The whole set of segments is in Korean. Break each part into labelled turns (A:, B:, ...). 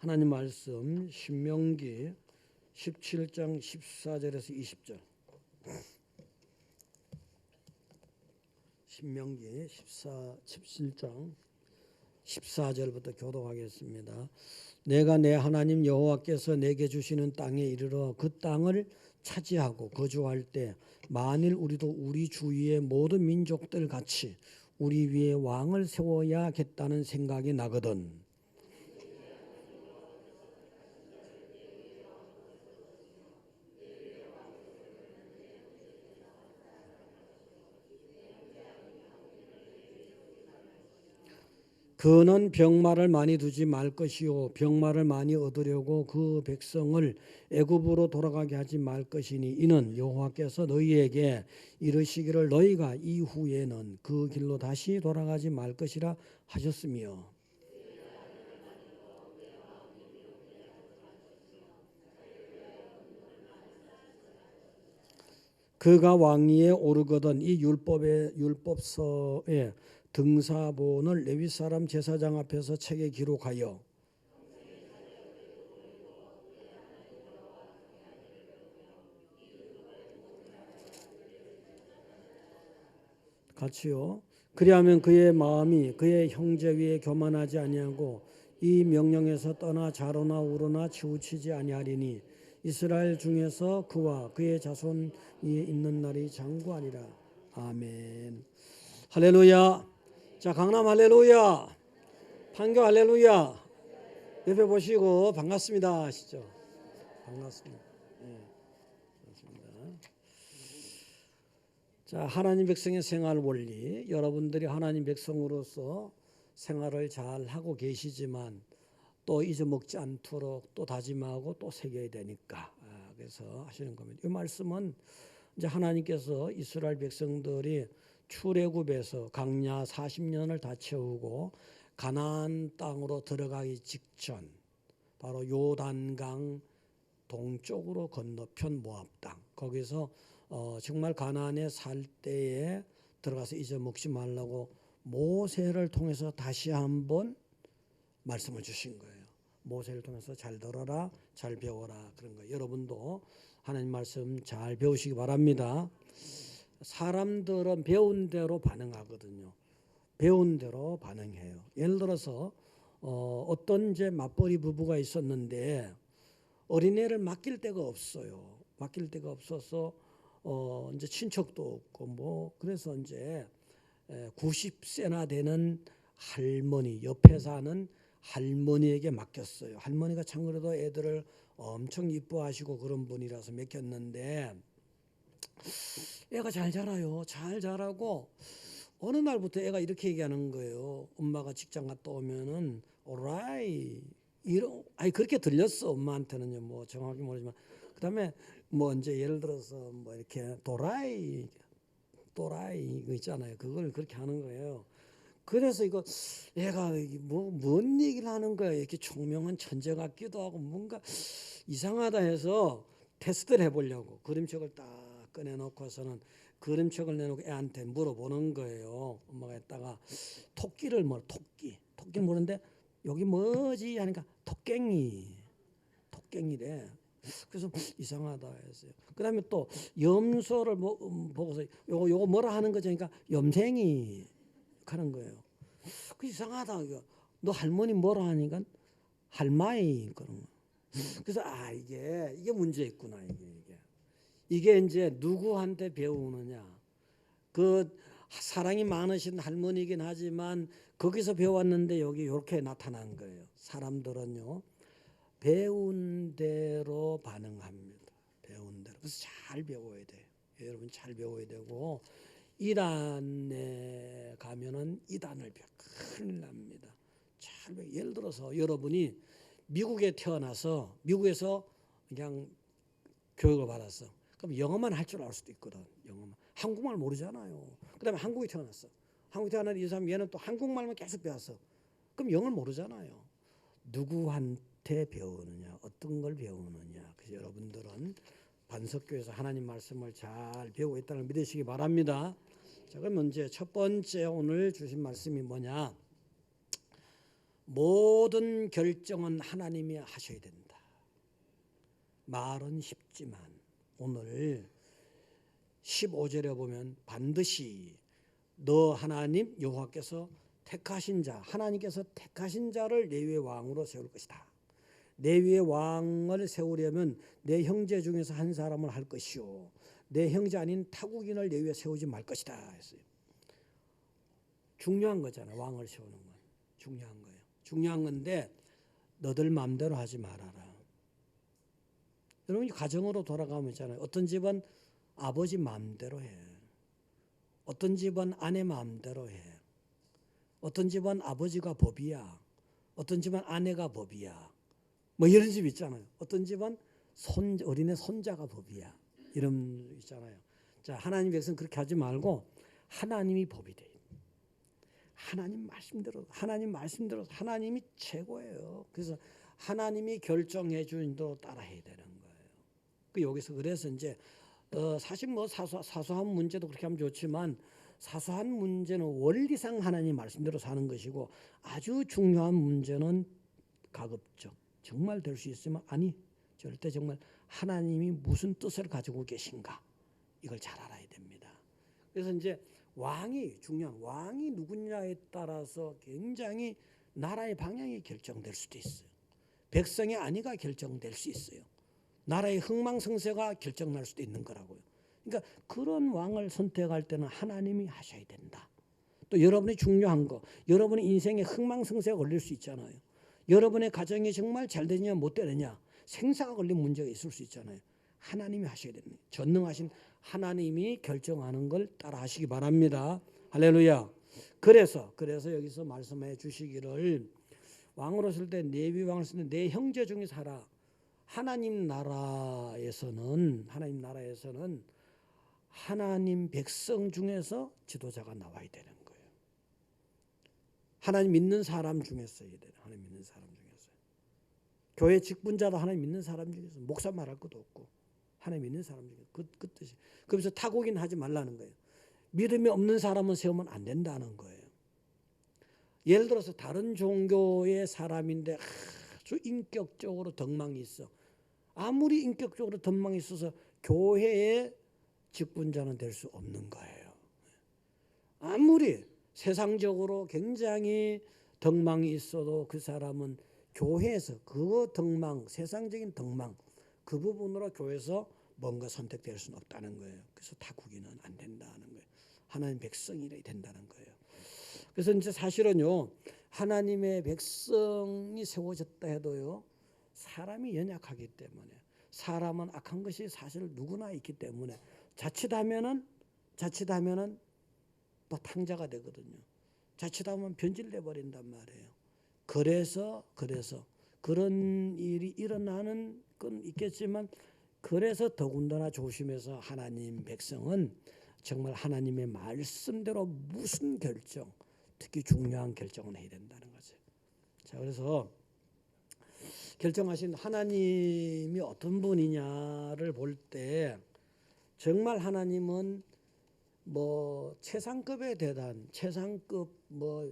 A: 하나님 말씀 신명기 17장 14절에서 20절. 신명기 17장 14절부터 교독하겠습니다. 내가 내 하나님 여호와께서 내게 주시는 땅에 이르러 그 땅을 차지하고 거주할 때 만일 우리도 우리 주위의 모든 민족들 같이 우리 위에 왕을 세워야겠다는 생각이 나거든. 그는 병마를 많이 두지 말 것이요 병마를 많이 얻으려고 그 백성을 애굽으로 돌아가게 하지 말 것이니 이는 여호와께서 너희에게 이르시기를 너희가 이후에는 그 길로 다시 돌아가지 말 것이라 하셨으며 그가 왕위에 오르거든 이 율법서에 등사본을 레위 사람 제사장 앞에서 책에 기록하여 같이요. 그리하면 그의 마음이 그의 형제 위에 교만하지 아니하고 이 명령에서 떠나 좌로나 우로나 치우치지 아니하리니 이스라엘 중에서 그와 그의 자손이 있는 날이 장구하리라. 아멘. 할렐루야. 자, 강남 할렐루야. 판교 할렐루야. 옆에 보시고 반갑습니다 하시죠. 반갑습니다. 네, 반갑습니다. 자, 하나님 백성의 생활 원리. 여러분들이 하나님 백성으로서 생활을 잘 하고 계시지만 또 잊어먹지 않도록 또 다짐하고 또 새겨야 되니까 그래서 하시는 겁니다. 이 말씀은 이제 하나님께서 이스라엘 백성들이 출애굽에서 광야 40년을 다 채우고 가나안 땅으로 들어가기 직전 바로 요단강 동쪽으로 건너편 모압 땅 거기서 정말 가나안에 살 때에 들어가서 잊어먹지 말라고 모세를 통해서 다시 한번 말씀을 주신 거예요. 모세를 통해서 잘 들어라, 잘 배워라 그런 거예요. 여러분도 하나님 말씀 잘 배우시기 바랍니다. 사람들은 배운 대로 반응하거든요. 배운 대로 반응해요. 예를 들어서 어떤 이제 맞벌이 부부가 있었는데 어린애를 맡길 데가 없어요. 맡길 데가 없어서 이제 친척도 없고 뭐 그래서 이제 90세나 되는 할머니 옆에 사는 할머니에게 맡겼어요. 할머니가 참 그래도 애들을 엄청 이뻐하시고 그런 분이라서 맡겼는데 애가 잘 자라요. 잘 자라고 어느 날부터 애가 이렇게 얘기하는 거예요. 엄마가 직장 갔다 오면은 오라이 아니 그렇게 들렸어. 엄마한테는요. 뭐 정확히 모르지만 그다음에 뭐 이제 예를 들어서 뭐 이렇게 또라이 이거 있잖아요. 그걸 그렇게 하는 거예요. 그래서 이거 얘가 뭔 얘기를 하는 거야. 이렇게 총명한 천재 같기도 하고 뭔가 이상하다 해서 테스트를 해보려고 그림책을 딱 꺼내놓고서는 그림책을 내놓고 애한테 물어보는 거예요. 엄마가 했다가 토끼를 토끼 물었는데 여기 뭐지 하니까 토깽이래. 그래서 이상하다 했어요. 그다음에 또 염소를 보고서 요거 뭐라 하는 거지? 그러니까 염생이 하는 거예요. 그 이상하다. 너 할머니 뭐라 하니까 할마이 그런 거. 그래서 이게 문제 있구나 이게 이제 누구한테 배우느냐. 그 사랑이 많으신 할머니긴 하지만 거기서 배웠는데 여기 이렇게 나타난 거예요. 사람들은요 배운 대로 반응합니다. 배운 대로. 그래서 잘 배워야 돼요. 여러분 잘 배워야 되고 이단에 가면은 이단을 큰일 납니다. 잘 예를 들어서 여러분이 미국에 태어나서 미국에서 그냥 교육을 받았어. 그럼 영어만 할 줄 알 수도 있거든. 영어만. 한국말 모르잖아요. 그다음에 한국에 태어났어. 한국에 태어난 이 사람 얘는 또 한국말만 계속 배웠어. 그럼 영어를 모르잖아요. 누구한테 배우느냐, 어떤 걸 배우느냐. 그래서 여러분들은 반석교에서 하나님 말씀을 잘 배우고 있다는 걸 믿으시기 바랍니다. 자, 그러면 이제 첫 번째 오늘 주신 말씀이 뭐냐? 모든 결정은 하나님이 하셔야 된다. 말은 쉽지만 오늘 15절에 보면 반드시 너 하나님 여호와께서 택하신 자, 하나님께서 택하신 자를 내 위에 왕으로 세울 것이다. 내 위에 왕을 세우려면 내 형제 중에서 한 사람을 할 것이요 내 형제 아닌 타국인을 내 위에 세우지 말 것이다 했어요. 중요한 거잖아. 왕을 세우는 건 중요한 거예요. 중요한 건데 너들 마음대로 하지 말아라. 여러분 가정으로 돌아가면 있잖아요. 어떤 집은 아버지 마음대로 해. 어떤 집은 아내 마음대로 해. 어떤 집은 아버지가 법이야. 어떤 집은 아내가 법이야. 뭐 이런 집 있잖아요. 어떤 집은 어린애 손자가 법이야. 이런 있잖아요. 자, 하나님 백성 그렇게 하지 말고 하나님이 법이 돼요. 하나님 말씀대로 하나님이 최고예요. 그래서 하나님이 결정해 주는 대로 따라해야 되는 거예요. 여기서 그래서 이제 사실 뭐 사소한 문제도 그렇게 하면 좋지만 사소한 문제는 원리상 하나님 말씀대로 사는 것이고 아주 중요한 문제는 가급적 정말 될 수 있으면 아니 절대 정말 하나님이 무슨 뜻을 가지고 계신가 이걸 잘 알아야 됩니다. 그래서 이제 왕이 중요한 왕이 누구냐에 따라서 굉장히 나라의 방향이 결정될 수도 있어요. 백성의 안위가 결정될 수 있어요. 나라의 흥망성쇠가 결정날 수도 있는 거라고요. 그러니까 그런 왕을 선택할 때는 하나님이 하셔야 된다. 또 여러분이 중요한 거, 여러분의 인생에 흥망성쇠가 걸릴 수 있잖아요. 여러분의 가정이 정말 잘 되느냐 못 되느냐 생사가 걸린 문제가 있을 수 있잖아요. 하나님이 하셔야 됩니다. 전능하신 하나님이 결정하는 걸 따라 하시기 바랍니다. 할렐루야. 그래서 여기서 말씀해 주시기를 왕으로 쓸 때 레위 왕을 쓸 때 내 형제 중에서 하라. 하나님 나라에서는 하나님 백성 중에서 지도자가 나와야 되는 거예요. 하나님 믿는 사람 중에서 해야 돼요. 하나님 믿는 사람 중에서. 교회 직분자도 하나님 믿는 사람 중에서 목사 말할 것도 없고 하나님 믿는 사람 중에서 그 뜻이. 그래서 타국인 하지 말라는 거예요. 믿음이 없는 사람은 세우면 안 된다는 거예요. 예를 들어서 다른 종교의 사람인데 아주 인격적으로 덕망이 있어. 아무리 인격적으로 덕망이 있어서 교회의 직분자는 될 수 없는 거예요. 아무리 세상적으로 굉장히 덕망이 있어도 그 사람은 교회에서 그 덕망, 세상적인 덕망 그 부분으로 교회에서 뭔가 선택될 수는 없다는 거예요. 그래서 타국인은 안 된다는 거예요. 하나님 백성이라 된다는 거예요. 그래서 이제 사실은요, 하나님의 백성이 세워졌다 해도요, 사람이 연약하기 때문에 사람은 악한 것이 사실 누구나 있기 때문에 자칫하면은 또 탕자가 되거든요. 자칫하면 변질돼 버린단 말이에요. 그래서 그런 일이 일어나는 건 있겠지만 그래서 더군다나 조심해서 하나님 백성은 정말 하나님의 말씀대로 무슨 결정, 특히 중요한 결정을 해야 된다는 거죠. 자, 그래서 결정하신 하나님이 어떤 분이냐를 볼 때 정말 하나님은 뭐 최상급의 대단, 최상급 뭐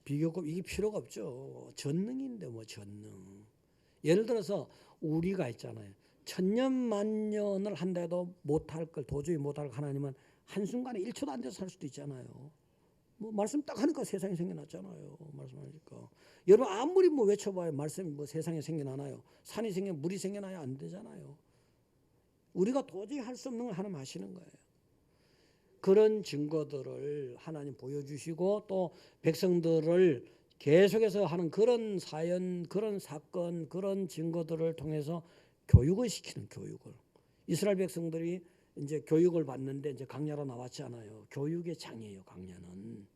A: 비교급 이게 필요가 없죠. 전능인데 뭐 전능. 예를 들어서 우리가 있잖아요. 천년만년을 한데도 못할 걸 도저히 못할 하나님은 한순간에 1초도 안 돼서 살 수도 있잖아요. 뭐 말씀 딱 하니까 세상이 생겨났잖아요. 말씀하니까. 여러분 아무리 뭐 외쳐봐요. 말씀이 뭐 세상에 생겨나나요? 산이 물이 생겨나야 안 되잖아요. 우리가 도저히 할 수 없는 걸 하나님 하시는 거예요. 그런 증거들을 하나님 보여주시고 또 백성들을 계속해서 하는 그런 사연, 그런 사건, 그런 증거들을 통해서 교육을 시키는 교육을. 이스라엘 백성들이 이제 교육을 받는데 이제 강야로 나왔잖아요. 교육의 장이에요, 강야는.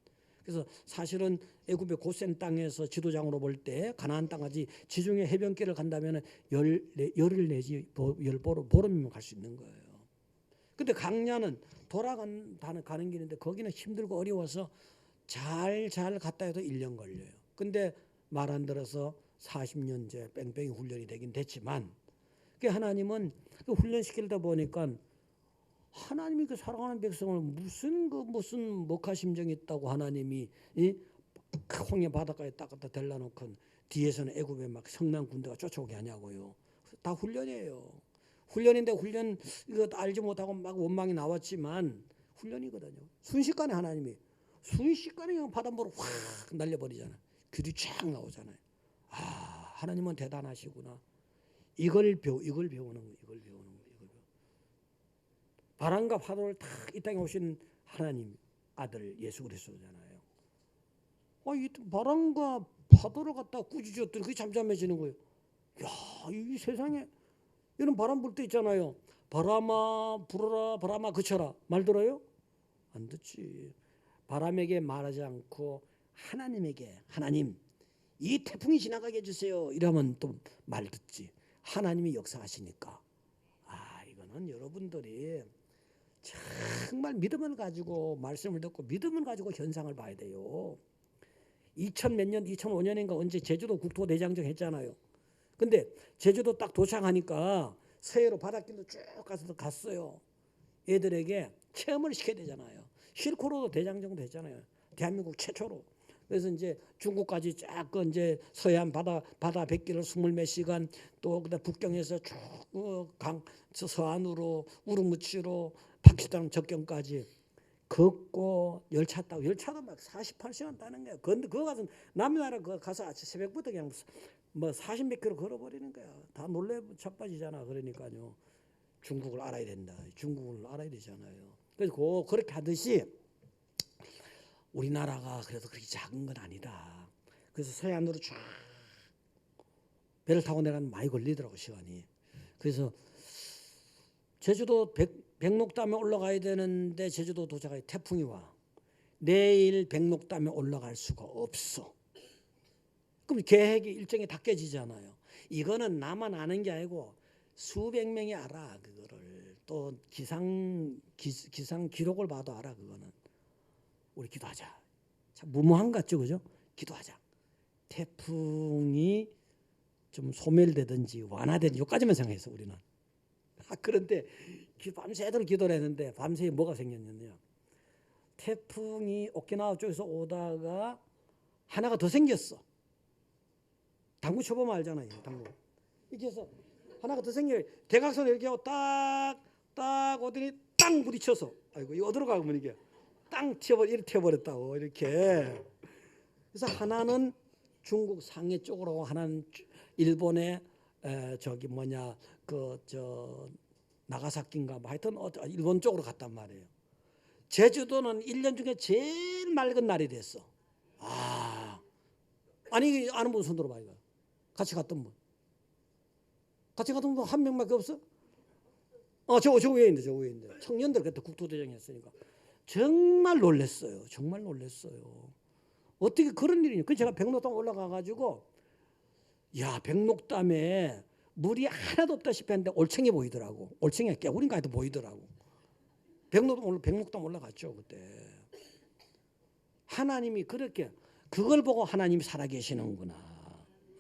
A: 그래서 사실은 애굽의 고센 땅에서 지도장으로 볼 때 가나안 땅까지 지중해 해변길을 간다면 열흘 내지 보름이면 갈 수 있는 거예요. 근데 강야는 가는 길인데 거기는 힘들고 어려워서 잘 갔다 해도 1년 걸려요. 근데 말 안 들어서 40년째 뺑뺑이 훈련이 되긴 됐지만 그 하나님은 그 훈련시키다 보니까 하나님이 그 사랑하는 백성을 무슨 목하심정이 있다고 하나님이 그 홍해 바닷가에 딱 갖다 대려놓고 뒤에서는 애굽에 막 성난 군대가 쫓아오게 하냐고요. 다 훈련이에요. 훈련인데 훈련 이거 알지 못하고 막 원망이 나왔지만 훈련이거든요. 순식간에 하나님이 순식간에 그냥 바닷물을 확 날려버리잖아요. 길이 쫙 나오잖아요. 아, 하나님은 대단하시구나. 이걸 배우는 거예요. 이걸 배우는 거예요. 바람과 파도를 다 이 땅에 오신 하나님 아들 예수 그리스도잖아요. 이 바람과 파도를 갖다 꾸짖었더니 그게 잠잠해지는 거예요. 야, 이 세상에 이런 바람 불 때 있잖아요. 바람아 불어라, 바람아 그쳐라. 말 들어요? 안 듣지. 바람에게 말하지 않고 하나님에게, 하나님 이 태풍이 지나가게 해주세요 이러면 또 말 듣지. 하나님이 역사하시니까. 이거는 여러분들이 정말 믿음을 가지고 말씀을 듣고 믿음을 가지고 현상을 봐야 돼요. 2005년인가 언제 제주도 국토대장정 했잖아요. 근데 제주도 딱 도착하니까 서해로 바닷길로 쭉 갔어요. 애들에게 체험을 시켜야 되잖아요. 실코로도 대장정도 했잖아요. 대한민국 최초로. 그래서 이제 중국까지 쫙 이제 서해안 바다 뱃길을 20몇 시간 또 그다음 북경에서 쭉 서안으로 우르무치로 파키스탄 접경까지 걷고 열차 타고 열차도 막 48시간 타는 거야. 근데 그거 가서 남나라 가서 아침 새벽부터 그냥 뭐 40몇 킬로 걸어버리는 거야. 다 놀래 자빠지잖아. 그러니까요. 중국을 알아야 된다. 중국을 알아야 되잖아요. 그래서 그렇게 하듯이 우리나라가 그래도 그렇게 작은 건 아니다. 그래서 서해안으로 쫙 배를 타고 내려가면 많이 걸리더라고 시간이. 그래서 제주도 백록담에 올라가야 되는데 제주도 도착하에 태풍이 와. 내일 백록담에 올라갈 수가 없어. 그럼 계획이 일정이 다 깨지잖아요. 이거는 나만 아는 게 아니고 수백 명이 알아. 그거를 또 기상 기록을 봐도 알아. 그거는. 우리 기도하자. 참 무모한 것 같죠, 그죠? 기도하자. 태풍이 좀 소멸되든지 완화되든지 여기까지만 생각했어 우리는. 그런데 밤새도록 기도를 했는데 밤새 뭐가 생겼냐면 태풍이 오키나와 쪽에서 오다가 하나가 더 생겼어. 당구 쳐보면 알잖아요. 당구. 이렇게 해서 하나가 더 생겨요. 대각선을 이렇게 하고 딱 오더니 땅 부딪혀서 아이고 이거 어디로 가면 이게 땅 튀어버렸다고 이렇게. 그래서 하나는 중국 상해 쪽으로 하나는 일본의 저기 뭐냐 나가사키인가 뭐 하여튼 일본 쪽으로 갔단 말이에요. 제주도는 1년 중에 제일 맑은 날이 됐어. 아니 아는 분 손 들어봐요. 같이 갔던 분. 같이 갔던 분 한 명밖에 없어? 저 위에 있는데 저 위에 있는데 청년들 그때 국토대장 했으니까 정말 놀랐어요. 정말 놀랐어요. 어떻게 그런 일이냐. 그래서 제가 백록담 올라가가지고 야 백록담에 물이 하나도 없다시피 했는데 올챙이 보이더라고. 올챙이가 깨구리인가 해도 보이더라고. 백록담 올라갔죠 그때. 하나님이 그렇게 그걸 보고 하나님이 살아계시는구나.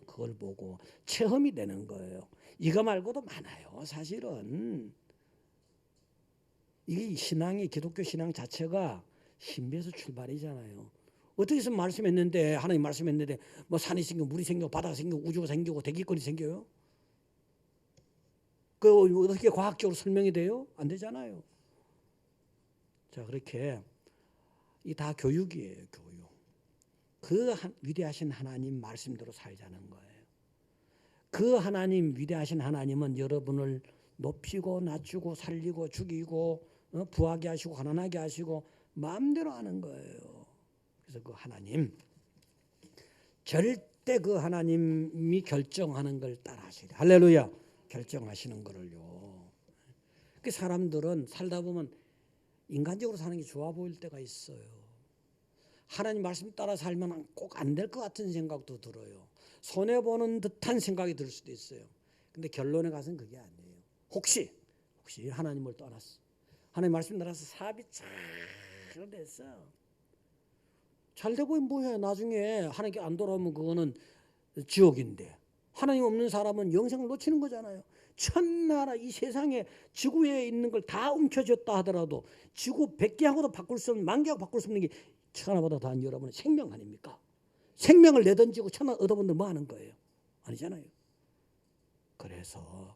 A: 그걸 보고 체험이 되는 거예요. 이거 말고도 많아요. 사실은 이게 신앙이 기독교 신앙 자체가 신비에서 출발이잖아요. 어떻게 해서 말씀했는데 하나님 말씀했는데 뭐 산이 생기고 물이 생기고 바다가 생기고 우주가 생기고 대기권이 생겨요? 그 어떻게 과학적으로 설명이 돼요? 안 되잖아요. 자 그렇게 이 다 교육이에요. 교육. 그 위대하신 하나님 말씀대로 살자는 거예요. 그 하나님 위대하신 하나님은 여러분을 높이고 낮추고 살리고 죽이고 부하게 하시고 가난하게 하시고 마음대로 하는 거예요. 그래서 그 하나님 절대 그 하나님이 결정하는 걸 따라하시라. 할렐루야. 결정하시는 거를요. 그 사람들은 살다 보면 인간적으로 사는 게 좋아 보일 때가 있어요. 하나님 말씀 따라 살면 꼭 안 될 것 같은 생각도 들어요. 손해보는 듯한 생각이 들 수도 있어요. 근데 결론에 가서는 그게 아니에요. 혹시 하나님을 떠났어. 하나님 말씀 따라서 사업이 잘 됐어. 잘 되고 뭐해. 나중에 하나님께 안 돌아오면 그거는 지옥인데. 하나님 없는 사람은 영생을 놓치는 거잖아요. 천나라 이 세상에 지구에 있는 걸 다 움켜쥐었다 하더라도 지구 100개하고도 바꿀 수 없는 10,000개하고 바꿀 수 없는 게 천하보다 더한 여러분의 생명 아닙니까? 생명을 내던지고 천하 얻어본들 뭐 하는 거예요? 아니잖아요. 그래서요.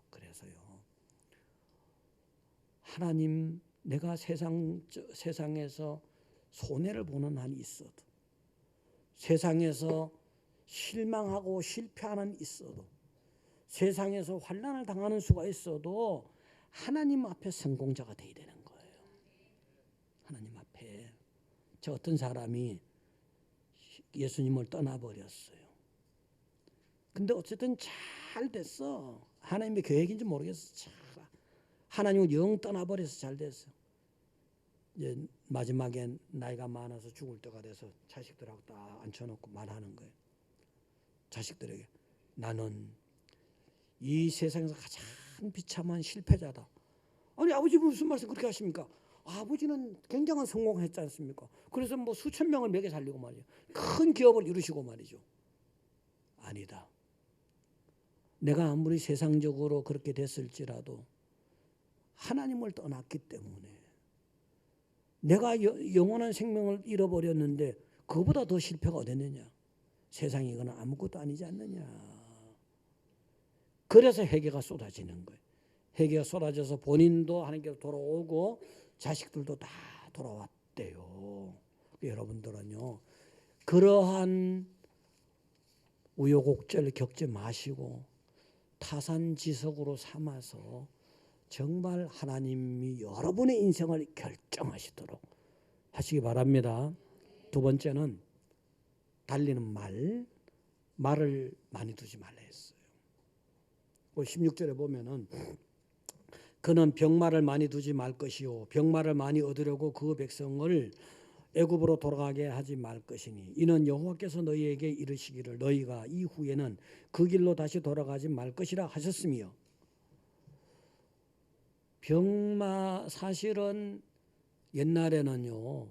A: 하나님, 내가 세상에서 손해를 보는 한이 있어도, 세상에서 실망하고 실패하는 한이 있어도, 세상에서 환난을 당하는 수가 있어도 하나님 앞에 성공자가 되어야 되는 거예요. 하나님 앞에. 저 어떤 사람이 예수님을 떠나버렸어요. 근데 어쨌든 잘 됐어. 하나님의 계획인지 모르겠어. 하나님을 영 떠나버려서 잘 됐어. 이제 마지막엔 나이가 많아서 죽을 때가 돼서 자식들하고 딱 앉혀놓고 말하는 거예요. 자식들에게, 나는 이 세상에서 가장 비참한 실패자다. 아니, 아버지 무슨 말씀 그렇게 하십니까? 아버지는 굉장한 성공을 했지 않습니까? 그래서 뭐 수천 명을 먹여 살리고 말이죠. 큰 기업을 이루시고 말이죠. 아니다. 내가 아무리 세상적으로 그렇게 됐을지라도 하나님을 떠났기 때문에 내가 영원한 생명을 잃어버렸는데 그보다 더 실패가 어딨느냐. 세상에 이거는 아무것도 아니지 않느냐. 그래서 회개가 쏟아지는 거예요. 회개가 쏟아져서 본인도 하나님께로 돌아오고 자식들도 다 돌아왔대요. 여러분들은요, 그러한 우여곡절을 겪지 마시고 타산지석으로 삼아서 정말 하나님이 여러분의 인생을 결정하시도록 하시기 바랍니다. 두 번째는 달리는 말을 많이 두지 말라 했어요. 16절에 보면은 그는 병마를 많이 두지 말 것이요 병마를 많이 얻으려고 그 백성을 애굽으로 돌아가게 하지 말 것이니 이는 여호와께서 너희에게 이르시기를 너희가 이후에는 그 길로 다시 돌아가지 말 것이라 하셨으며. 병마, 사실은 옛날에는요,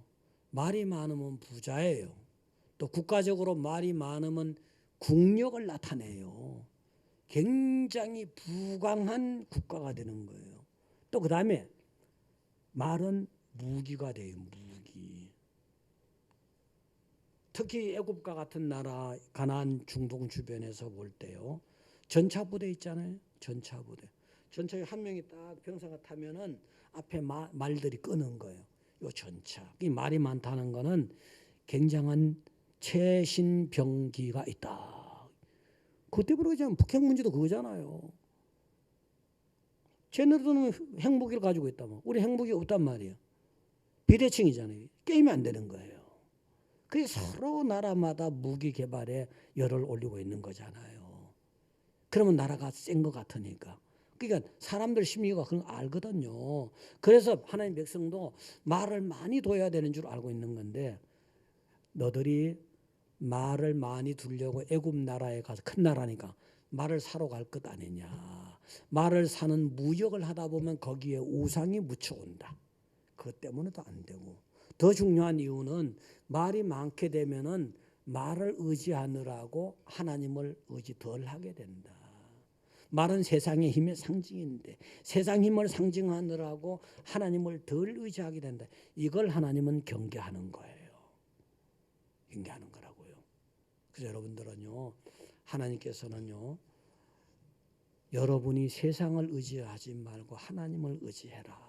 A: 말이 많으면 부자예요. 또 국가적으로 말이 많으면 국력을 나타내요. 굉장히 부강한 국가가 되는 거예요. 또 그 다음에 말은 무기가 돼요. 무기. 특히 애굽과 같은 나라, 가나안 중동 주변에서 볼 때요, 전차부대 있잖아요. 전차에 한 명이 딱 병사가 타면은 앞에 말들이 끄는 거예요. 요 전차. 이 말이 많다는 거는 굉장한 최신 병기가 있다. 그때 부르자면 북핵 문제도 그거잖아요. 쟤네들은 핵무기를 가지고 있다면 우리 핵무기 없단 말이에요. 비대칭이잖아요. 게임이 안 되는 거예요. 그게 서로 나라마다 무기 개발에 열을 올리고 있는 거잖아요. 그러면 나라가 센 것 같으니까. 그러니까 사람들 심리가 그런 거 알거든요. 그래서 하나님 백성도 말을 많이 둬야 되는 줄 알고 있는 건데, 너들이 말을 많이 두려고 애굽 나라에 가서, 큰 나라니까 말을 사러 갈 것 아니냐. 말을 사는 무역을 하다 보면 거기에 우상이 묻혀온다. 그것 때문에도 안 되고, 더 중요한 이유는 말이 많게 되면은 말을 의지하느라고 하나님을 의지 덜 하게 된다. 말은 세상의 힘의 상징인데 세상 힘을 상징하느라고 하나님을 덜 의지하게 된다. 이걸 하나님은 경계하는 거예요. 경계하는 거라고요. 그래서 여러분들은요, 하나님께서는요, 여러분이 세상을 의지하지 말고 하나님을 의지해라.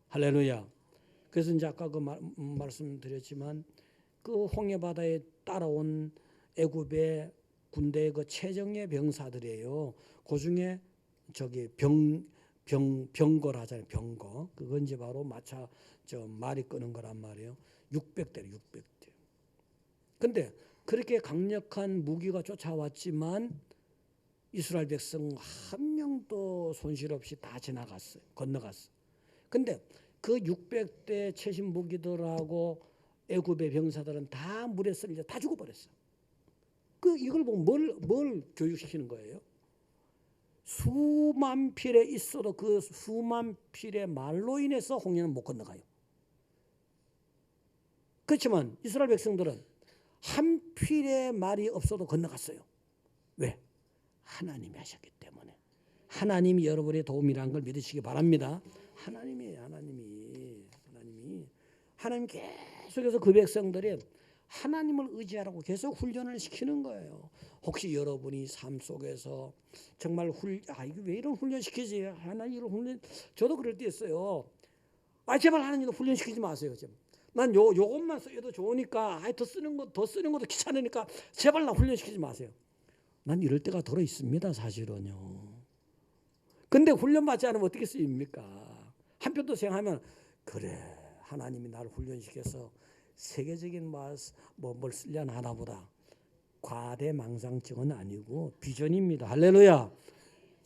A: 할렐루야. 그래서 이제 아까 그 말씀드렸지만 그 홍해바다에 따라온 애굽의 군대의 그 최정예 병사들이에요. 그 중에 저기 병거를 하잖아요. 병거. 그건 이제 바로 말이 끄는 거란 말이에요. 600대. 근데 그렇게 강력한 무기가 쫓아왔지만 이스라엘 백성 한 명도 손실 없이 다 지나갔어요. 건너갔어요. 근데 그 600대 최신 무기들하고 애굽의 병사들은 다 물에 쓸려 다 죽어버렸어. 이걸 보고 뭘 교육시키는 거예요? 수만 필에 있어도 그 수만 필의 말로 인해서 홍해는 못 건너가요. 그렇지만 이스라엘 백성들은 한 필의 말이 없어도 건너갔어요. 왜? 하나님이 하셨기 때문에. 하나님이 여러분의 도움이라는 걸 믿으시기 바랍니다. 하나님이 계속해서 그 백성들이 하나님을 의지하라고 계속 훈련을 시키는 거예요. 혹시 여러분이 삶 속에서 정말 이거 왜 이런 훈련 시키지? 하나님 훈련, 저도 그럴 때 있어요. 제발 하나님도 훈련 시키지 마세요. 난 요것만 써도 좋으니까, 더 쓰는 것도 귀찮으니까 제발 나 훈련 시키지 마세요. 난 이럴 때가 들어 있습니다, 사실은요. 근데 훈련 받지 않으면 어떻게 쓰입니까? 한편 또 생각하면, 그래, 하나님이 나를 훈련시켜서 세계적인 뭘 쓰려나 하나보다. 과대망상증은 아니고 비전입니다. 할렐루야.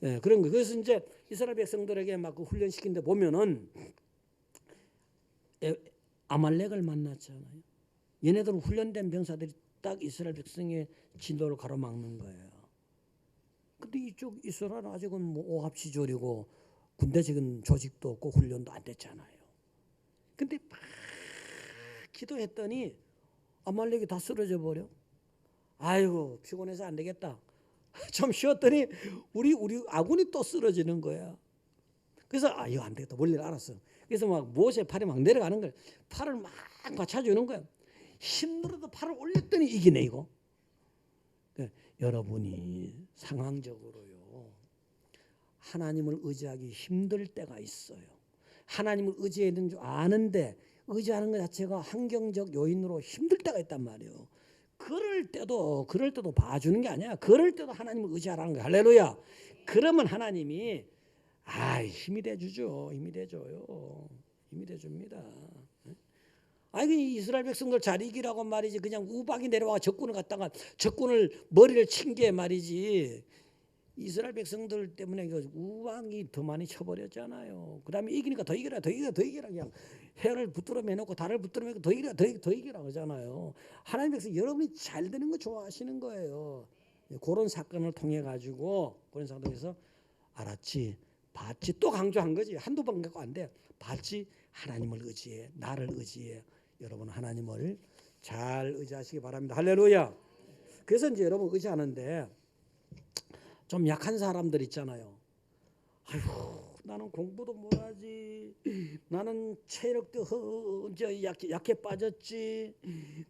A: 예, 그런 거. 그래서 이제 이스라엘 백성들에게 막 그 훈련시킨 데 보면은 아말렉을 만났잖아요. 얘네들은 훈련된 병사들이 딱 이스라엘 백성의 진도를 가로막는 거예요. 근데 이쪽 이스라엘은 아직은 뭐 오합지졸이고 군대적인 조직도 없고 훈련도 안 됐잖아요. 근데 막 기도했더니 아말렉이 다 쓰러져 버려. 아이고 피곤해서 안 되겠다. 좀 쉬었더니 우리 아군이 또 쓰러지는 거야. 그래서 이거 안 되겠다. 원리를 알았어. 그래서 막 모세 팔이 막 내려가는 거야. 팔을 막 받쳐주는 거야. 힘들어도 팔을 올렸더니 이기네 이거. 그러니까 여러분이 상황적으로요. 하나님을 의지하기 힘들 때가 있어요. 하나님을 의지해야 되는 줄 아는데 의지하는 것 자체가 환경적 요인으로 힘들 때가 있단 말이에요. 그럴 때도 봐주는 게 아니야. 그럴 때도 하나님을 의지하라는 거야. 할렐루야. 그러면 하나님이 힘이 돼주죠. 힘이 돼줘요. 힘이 돼줍니다. 이스라엘 백성들 잘 이기라고 말이지. 그냥 우박이 내려와 적군을 갖다가 적군을 머리를 친 게 말이지. 이스라엘 백성들 때문에 우박이 더 많이 쳐버렸잖아요. 그 다음에 이기니까 더 이기라 그냥 해를 붙들어 매놓고 달을 붙들어 매고 더 이기라 그러잖아요. 하나님 백성 여러분이 잘 되는 거 좋아하시는 거예요. 그런 사건을 통해 가지고 그런 상황에서 알았지, 봤지, 또 강조한 거지. 한두 번 갖고 안 돼. 봤지, 하나님을 의지해, 나를 의지해. 여러분 하나님을 잘 의지하시기 바랍니다. 할렐루야. 그래서 이제 여러분 의지하는데 좀 약한 사람들 있잖아요. 나는 공부도 못하지. 나는 체력도 약해 빠졌지.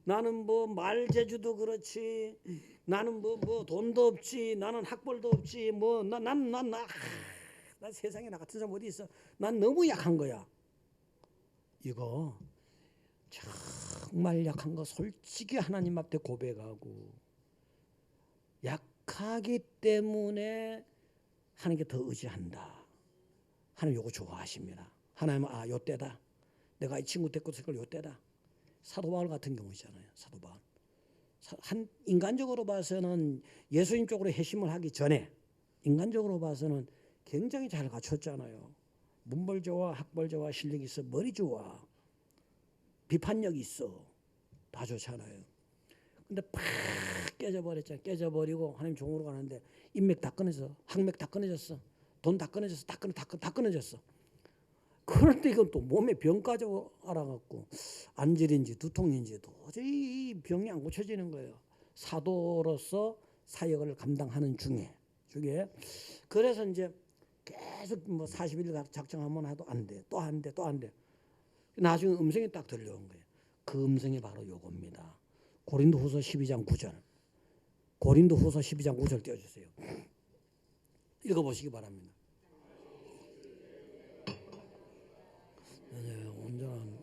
A: 나는 뭐 말 재주도 그렇지. 나는 뭐 돈도 없지. 나는 학벌도 없지. 난 세상에 나 같은 사람 어디 있어? 난 너무 약한 거야. 이거 정말 약한 거 솔직히 하나님 앞에 고백하고 약하기 때문에 하나님께 더 의지한다. 하나님 요거 좋아하십니다. 하나님은 요 때다. 내가 이 친구 데리고 있을 걸 요 때다. 사도 바울 같은 경우잖아요. 사도 바울. 인간적으로 봐서는 예수님 쪽으로 회심을 하기 전에 인간적으로 봐서는 굉장히 잘 갖췄잖아요. 문벌 좋아, 학벌 좋아, 실력이 있어, 머리 좋아, 비판력이 있어, 다 좋잖아요. 근데 팍 깨져버렸잖아. 깨져버리고 하나님 종으로 가는데 인맥 다 끊어져, 학맥 다 끊어졌어, 돈 다 끊어졌어, 다 끊어졌어. 그런데 이건 또 몸에 병까지 알아갖고 안질인지 두통인지 도저히 병이 안 고쳐지는 거예요. 사도로서 사역을 감당하는 중에 그래서 이제 계속 뭐 40일 작정하면 해도 안 돼. 또 안 돼. 나중에 음성이 딱 들려온 거예요. 그 음성이 바로 요겁니다. 고린도후서 12장 9절. 고린도후서 12장 9절 띄워주세요. 읽어보시기 바랍니다. 온전한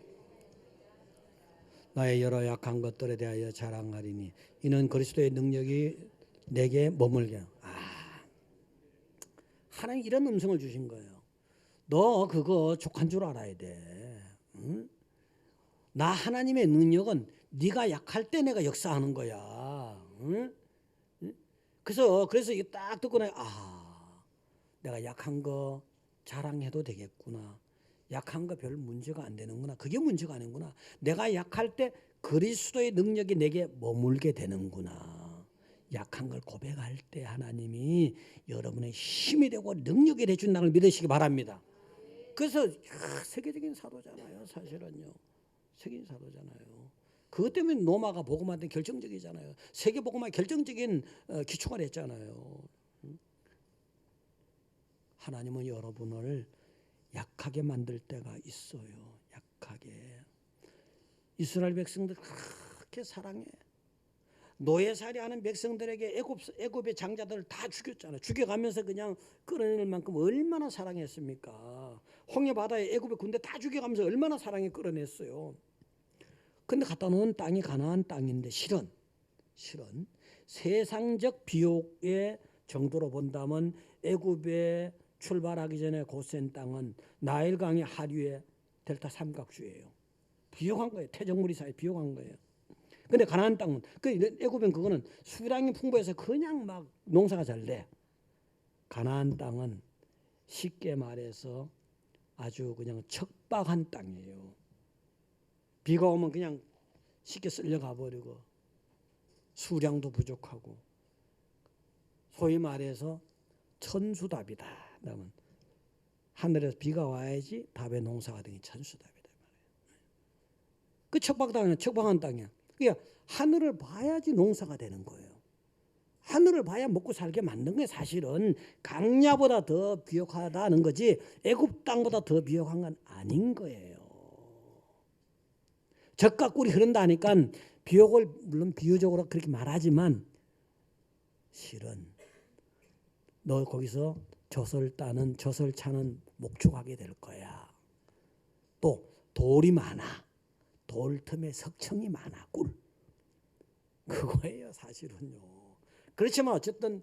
A: 나의 여러 약한 것들에 대하여 자랑하리니 이는 그리스도의 능력이 내게 머물게. 하나님 이런 음성을 주신 거예요. 너 그거 족한 줄 알아야 돼. 응? 나 하나님의 능력은 네가 약할 때 내가 역사하는 거야. 응? 그래서 이게 딱 듣고 내가 약한 거 자랑해도 되겠구나. 약한 거 별 문제가 안 되는구나. 그게 문제가 아니구나. 내가 약할 때 그리스도의 능력이 내게 머물게 되는구나. 약한 걸 고백할 때 하나님이 여러분의 힘이 되고 능력이 되준다는 걸 믿으시기 바랍니다. 그래서 세계적인 사도잖아요. 사실은요. 세계적인 사도잖아요. 그것 때문에 로마가 복음화된 결정적이잖아요. 세계 복음화 결정적인 기초가 됐잖아요. 하나님은 여러분을 약하게 만들 때가 있어요. 약하게. 이스라엘 백성들 그렇게 사랑해. 노예살이하는 백성들에게 애굽의 장자들을 다 죽였잖아요. 죽여가면서 그냥 끌어낼 만큼 얼마나 사랑했습니까? 홍해 바다에 애굽의 군대 다 죽여가면서 얼마나 사랑에 끌어냈어요. 근데 갖다 놓은 땅이 가나안 땅인데 실은 세상적 비옥의 정도로 본다면 애굽에 출발하기 전에 고센 땅은 나일강의 하류의 델타 삼각주예요. 비옥한 거예요. 태적무리 사이에 비옥한 거예요. 근데 가나안 땅은 애굽은 그거는 수량이 풍부해서 그냥 막 농사가 잘 돼. 가나안 땅은 쉽게 말해서 아주 그냥 척박한 땅이에요. 비가 오면 그냥 쉽게 쓸려가 버리고 수량도 부족하고 소위 말해서 천수답이다. 그러면 하늘에서 비가 와야지 답의 농사가 되니 천수답이다. 그 척박한 땅이야. 그러니까 하늘을 봐야지 농사가 되는 거예요. 하늘을 봐야 먹고 살게 만든 게 사실은 강야보다 더 비옥하다는 거지 애굽 땅보다 더 비옥한 건 아닌 거예요. 젖과 꿀이 흐른다니까 비옥을 물론 비유적으로 그렇게 말하지만 실은 너 거기서 젖을 차는 목축하게 될 거야. 또 돌이 많아. 돌 틈에 석청이 많아. 꿀. 그거예요 사실은요. 그렇지만 어쨌든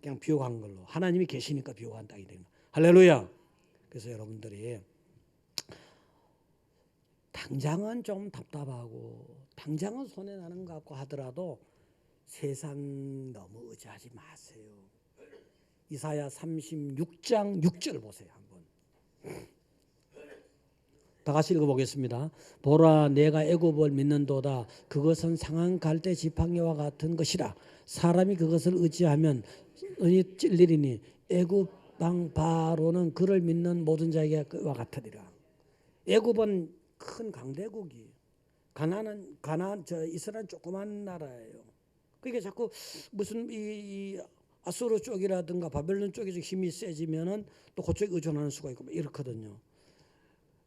A: 그냥 비옥한 걸로 하나님이 계시니까 비옥한 땅이 된 거예요. 할렐루야. 그래서 여러분들이 당장은 좀 답답하고 당장은 손해나는 것 같고 하더라도 세상 너무 의지하지 마세요. 이사야 36장 6절 보세요. 한번 다 같이 읽어보겠습니다. 보라 내가 애굽을 믿는도다. 그것은 상한 갈대 지팡이와 같은 것이라. 사람이 그것을 의지하면 은이 찔리리니 애굽 왕 바로는 그를 믿는 모든 자에게와 같으리라. 애굽은 큰 강대국이, 가나안 이스라엘 조그만 나라예요. 그러니까 자꾸 무슨 이 아수르 쪽이라든가 바벨론 쪽에서 힘이 세지면은 또 그쪽에 의존하는 수가 있고 이렇거든요.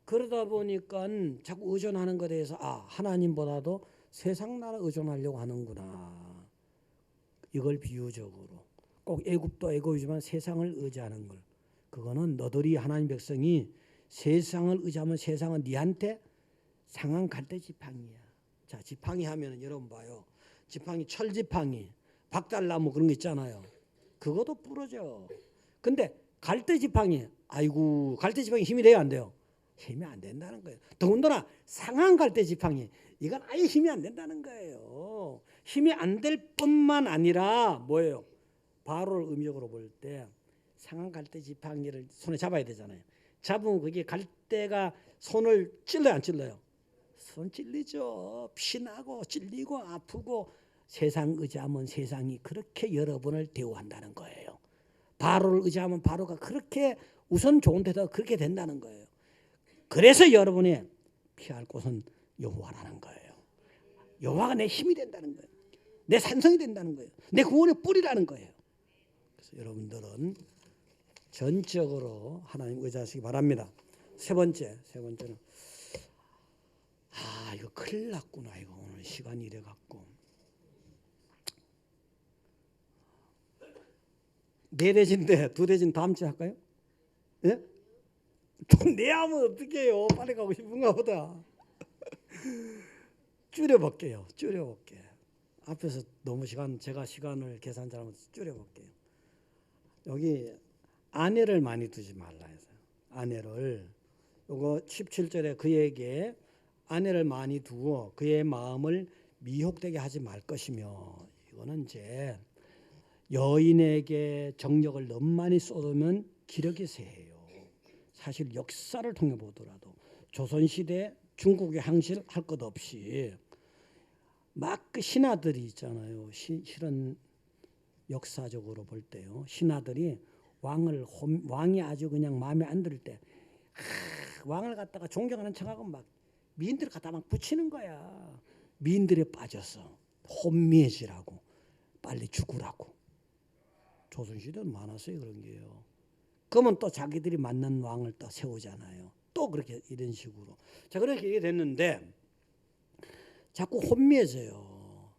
A: 그러다 보니까 자꾸 의존하는 것에 대해서 하나님보다도 세상 나라 의존하려고 하는구나. 이걸 비유적으로 꼭 애굽도 애굽이지만 세상을 의지하는 걸. 그거는 너들이 하나님 백성이 세상을 의지하면 세상은 네한테 상한 갈대 지팡이야. 자, 지팡이 하면은 여러분 봐요. 지팡이 철지팡이, 박달나무 그런 거 있잖아요. 그것도 부러져. 근데 갈대 지팡이, 아이고 갈대 지팡이 힘이 돼요 안 돼요? 힘이 안 된다는 거예요. 더군다나 상한 갈대 지팡이, 이건 아예 힘이 안 된다는 거예요. 힘이 안 될 뿐만 아니라 뭐예요? 바로를 의미적으로 볼 때 상한 갈대 지팡이를 손에 잡아야 되잖아요. 잡으면 그게 갈대가 손을 찔러요 안 찔러요? 손 찔리죠. 피나고 찔리고 아프고 세상 의지하면 세상이 그렇게 여러분을 대우한다는 거예요. 바로를 의지하면 바로가 그렇게 우선 좋은 데다 그렇게 된다는 거예요. 그래서 여러분이 피할 곳은 여호와라는 거예요. 여호와가 내 힘이 된다는 거예요. 내 산성이 된다는 거예요. 내 구원의 뿌리라는 거예요. 그래서 여러분들은 전적으로 하나님 의지하시기 바랍니다. 세 번째는 이거 큰일 났구나. 이거 오늘 시간이 이래 갖고 네 대진데 두 대진 다음 주에 할까요? 예? 네 하면 어떻게 해요? 빨리 가고 싶은가 보다. 줄여볼게요. 앞에서 너무 제가 시간을 계산 잘하면서 줄여볼게요. 여기 아내를 많이 두지 말라 해서 아내를 요거 17절에 그에게 아내를 많이 두어 그의 마음을 미혹되게 하지 말 것이며, 이거는 이제 여인에게 정력을 너무 많이 쏟으면 기력이 세해요. 사실 역사를 통해 보더라도 조선시대 중국에 항실할 것 없이 막 그 신하들이 있잖아요. 실은 역사적으로 볼 때요. 신하들이 왕이 아주 그냥 마음에 안 들 때 왕을 갖다가 존경하는 척하고 막 미인들을 갖다 막 붙이는 거야. 미인들에 빠져서 혼미해지라고, 빨리 죽으라고. 조선시대는 많았어요 그런 게요. 그러면 또 자기들이 만난 왕을 또 세우잖아요. 또 그렇게 이런 식으로. 자, 그렇게 됐는데 자꾸 혼미해져요.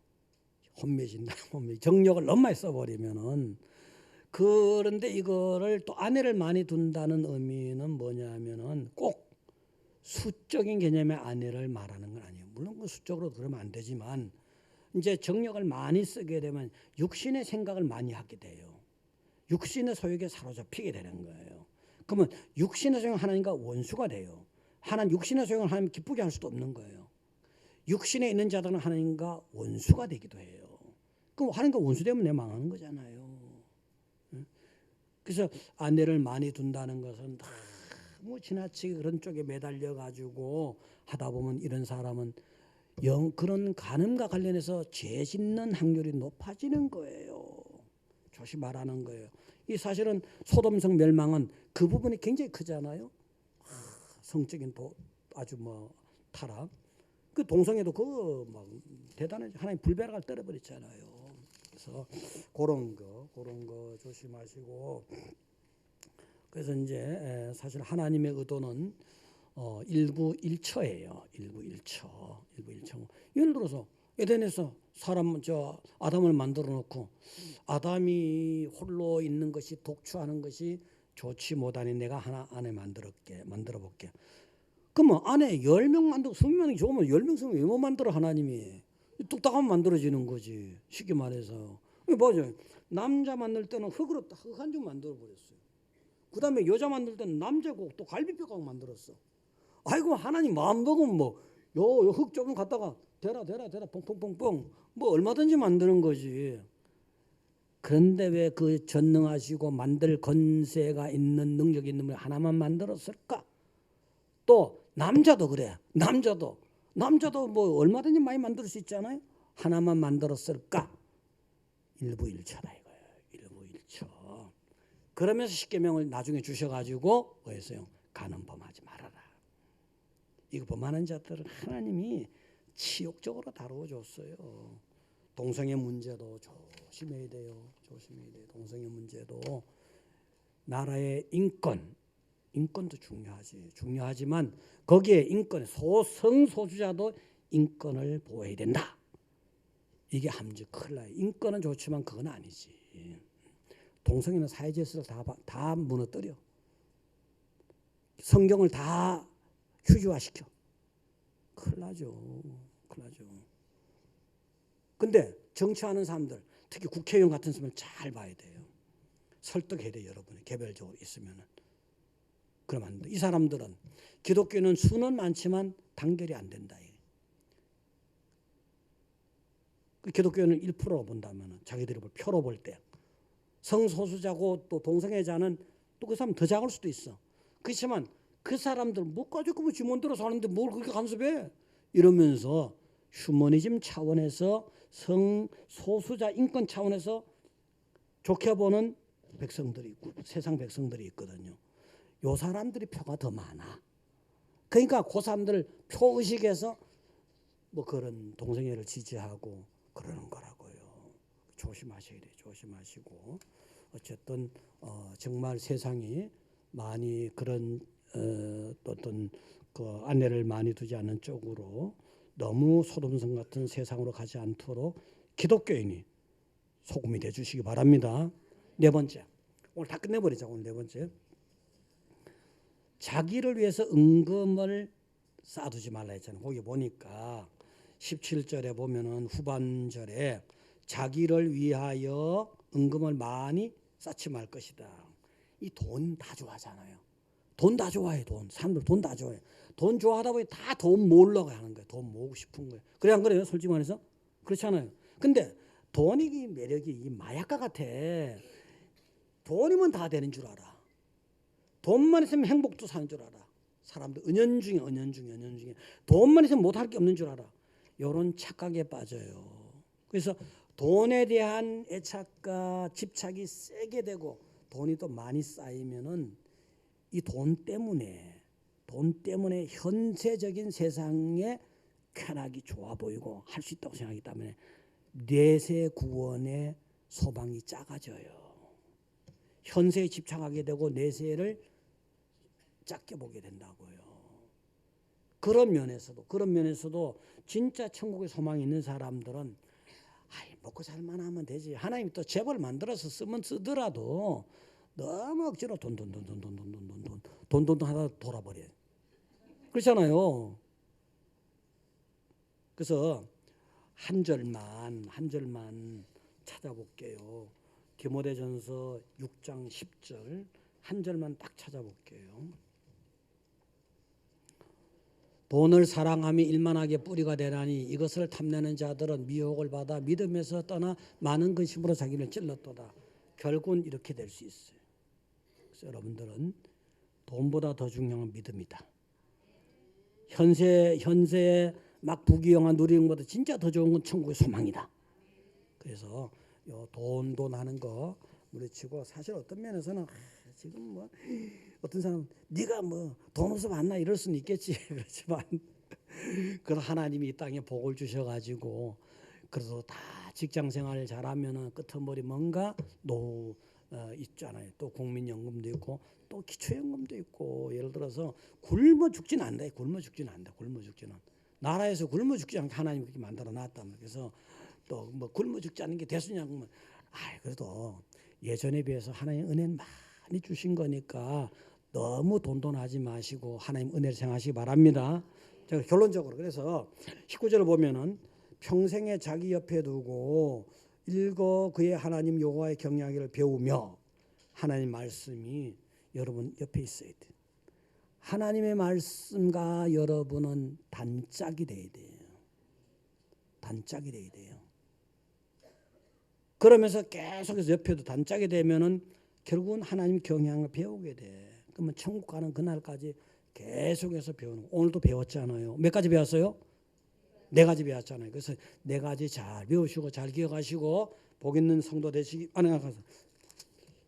A: 혼미해진다. 정력을 너무 많이 써버리면은. 그런데 이거를 또 아내를 많이 둔다는 의미는 뭐냐면은 꼭 수적인 개념의 아내를 말하는 건 아니에요. 물론 그 수적으로 그러면 안 되지만 이제 정력을 많이 쓰게 되면 육신의 생각을 많이 하게 돼요. 육신의 소욕에 사로잡히게 되는 거예요. 그러면 육신의 소욕은 하나님과 원수가 돼요. 하나님 육신의 소욕은 하나님 기쁘게 할 수도 없는 거예요. 육신에 있는 자들은 하나님과 원수가 되기도 해요. 그럼 하나님과 원수되면 내 망하는 거잖아요. 그래서 아내를 많이 둔다는 것은 너무 지나치게 그런 쪽에 매달려 가지고 하다 보면 이런 사람은 그런 간음과 관련해서 죄 짓는 확률이 높아지는 거예요. 조심하라는 거예요. 이 사실은 소돔성 멸망은 그 부분이 굉장히 크잖아요. 성적인 아주 타락. 그 동성애도 막 대단하죠. 하나님 불벼락을 떨어버렸잖아요. 그래서 그런 거 조심하시고. 그래서 이제 사실 하나님의 의도는 일부일처예요. 일부일처. 예를 들어서 에덴에서 아담을 만들어 놓고 아담이 홀로 있는 것이 독주하는 것이 좋지 못하니 내가 하나 아내 만들어 볼게. 그러면 아내 10명 만들고 20명이 좋으면 10명 쓰면 왜 못 만들어 하나님이. 뚝딱하면 만들어지는 거지. 쉽게 말해서. 맞아요. 남자 만들 때는 흙 한 줄 만들어 버렸어요. 그 다음에 여자 만들 때는 남자고 또 갈비뼈가고 만들었어. 아이고 하나님 마음 먹으면 요 흙 조금 갖다가 대라 뽕뽕뽕뽕 얼마든지 만드는 거지. 그런데 왜 그 전능하시고 만들 권세가 있는 능력이 있는 분이 하나만 만들었을까? 또 남자도 그래. 남자도 얼마든지 많이 만들 수 있잖아요. 하나만 만들었을까? 일부일처다 이거예요. 일부일처. 그러면서 십계명을 나중에 주셔가지고 뭐였어요? 간음 범하지 말아라. 이거 범하는 자들은 하나님이 치욕적으로 다루어줬어요. 동성애 문제도 조심해야 돼요. 동성애 문제도 나라의 인권도 중요하지만 거기에 인권 성소수자도 인권을 보호해야 된다. 이게 함정 큰일 나요. 인권은 좋지만 그건 아니지. 동성애는 사회질서를 다 무너뜨려. 성경을 다 휴지화시켜. 큰일 나죠. 근데 정치하는 사람들, 특히 국회의원 같은 사람을 잘 봐야 돼요. 설득해야 돼요, 여러분이. 개별적으로 있으면은. 그러면 안 돼. 이 사람들은 기독교는 수는 많지만 단결이 안 된다. 기독교는 1%로 본다면 자기들이 표로 볼 때 성소수자고 또 동성애자는 또 그 사람 더 작을 수도 있어. 그렇지만 그 사람들 못 가지고 지몬대로 사는데 뭘 그렇게 간섭해? 이러면서 휴머니즘 차원에서 성소수자 인권 차원에서 좋게 보는 백성들이 있고 세상 백성들이 있거든요. 요 사람들이 표가 더 많아. 그러니까 그 사람들 표의식에서 그런 동성애를 지지하고 그러는 거라고요. 조심하셔야 돼요. 조심하시고. 어쨌든 정말 세상이 많이 그런 어떤 그 아내를 많이 두지 않는 쪽으로 너무 소돔성 같은 세상으로 가지 않도록 기독교인이 소금이 돼 주시기 바랍니다. 네 번째. 오늘 다 끝내버리자. 오늘 네 번째. 자기를 위해서 은금을 쌓아두지 말라 했잖아요. 거기 보니까 17절에 보면은 후반절에 자기를 위하여 은금을 많이 쌓지 말 것이다. 이 돈 다 좋아하잖아요. 돈 다 좋아해. 사람들 돈 다 좋아해. 돈 좋아하다 보니 다 돈 모으려고 하는 거예요. 돈 모으고 싶은 거예요. 그래 안 그래요? 솔직히 말해서 그렇잖아요. 근데 돈이 매력이 이 마약과 같아. 돈이면 다 되는 줄 알아. 돈만 있으면 행복도 사는 줄 알아. 사람들 은연중에 돈만 있으면 못할 게 없는 줄 알아. 이런 착각에 빠져요. 그래서 돈에 대한 애착과 집착이 세게 되고 돈이 또 많이 쌓이면은 이 돈 때문에 현세적인 세상에 쾌락이 좋아 보이고 할 수 있다고 생각하기 때문에 내세 구원의 소망이 작아져요. 현세에 집착하게 되고 내세를 작게 보게 된다고요. 그런 면에서도 진짜 천국의 소망이 있는 사람들은 먹고 살만 하면 되지. 하나님이 또 재벌 만들어서 쓰더라도 너무 억지로 돈 하다 돌아버려요. 그렇잖아요. 그래서 한 절만 찾아볼게요. 디모데전서 6장 10절 한 절만 딱 찾아볼게요. 돈을 사랑함이 일만하게 뿌리가 되나니 이것을 탐내는 자들은 미혹을 받아 믿음에서 떠나 많은 근심으로 자기를 찔렀도다. 결국은 이렇게 될 수 있어요. 그래서 여러분들은 돈보다 더 중요한 건 믿음이다. 현세에 막 부귀영화 누리는 것보다 진짜 더 좋은 건 천국의 소망이다. 그래서 요 돈 하는 거 물리치고 사실 어떤 면에서는 지금 뭐 어떤 사람은 네가 뭐 돈 없어 봤나 이럴 수는 있겠지. 그렇지만 그 하나님이 이 땅에 복을 주셔가지고 그래서 다 직장 생활을 잘하면은 끄트머리 뭔가 노후 있잖아요. 또 국민연금도 있고 또 기초연금도 있고 예를 들어서 굶어 죽지는 않는다. 굶어 죽지는 않는다. 나라에서 굶어 죽지 않게 하나님이 그렇게 만들어 놨단. 그래서 또 뭐 굶어 죽지 않는 게 대수냐 그러면 그래도 예전에 비해서 하나님 은혜는 많이 주신 거니까 너무 돈돈하지 마시고 하나님 은혜를 생각하시기 바랍니다. 제가 결론적으로 그래서 19절을 보면은 평생에 자기 옆에 두고 읽어 그의 하나님 여호와의 경외하기를 배우며 하나님 말씀이 여러분 옆에 있어야 돼요. 하나님의 말씀과 여러분은 단짝이 돼야 돼요. 단짝이 돼야 돼요. 그러면서 계속해서 옆에도 단짝이 되면은 결국은 하나님 경외하는 걸 배우게 돼. 그러면 천국 가는 그날까지 계속해서 배우는. 오늘도 배웠잖아요. 몇 가지 배웠어요? 4가지 배웠잖아요. 그래서 4가지 잘 배우시고 잘 기억하시고 복 있는 성도 되시기 바랍니다.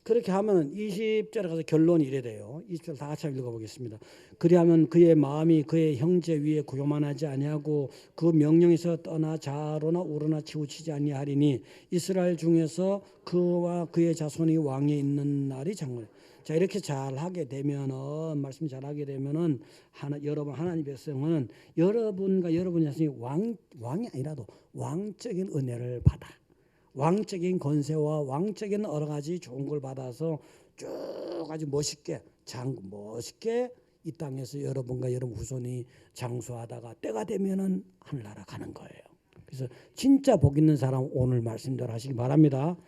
A: 그렇게 하면 20절에 가서 결론이 이래 돼요. 20절 다 같이 읽어보겠습니다. 그리하면 그의 마음이 그의 형제 위에 교만하지 아니하고 그 명령에서 떠나 좌로나 우로나 치우치지 아니하리니 이스라엘 중에서 그와 그의 자손이 왕에 있는 날이 장래. 자 이렇게 잘하게 되면은 말씀 잘하게 되면은 여러분 하나님 백성은 여러분과 여러분의 자손이 왕이 아니라도 왕적인 은혜를 받아. 왕적인 권세와 왕적인 여러 가지 좋은 걸 받아서 쭉 아주 멋있게 이 땅에서 여러분과 여러분 후손이 장수하다가 때가 되면은 하늘나라 가는 거예요. 그래서 진짜 복 있는 사람 오늘 말씀대로 하시기 바랍니다.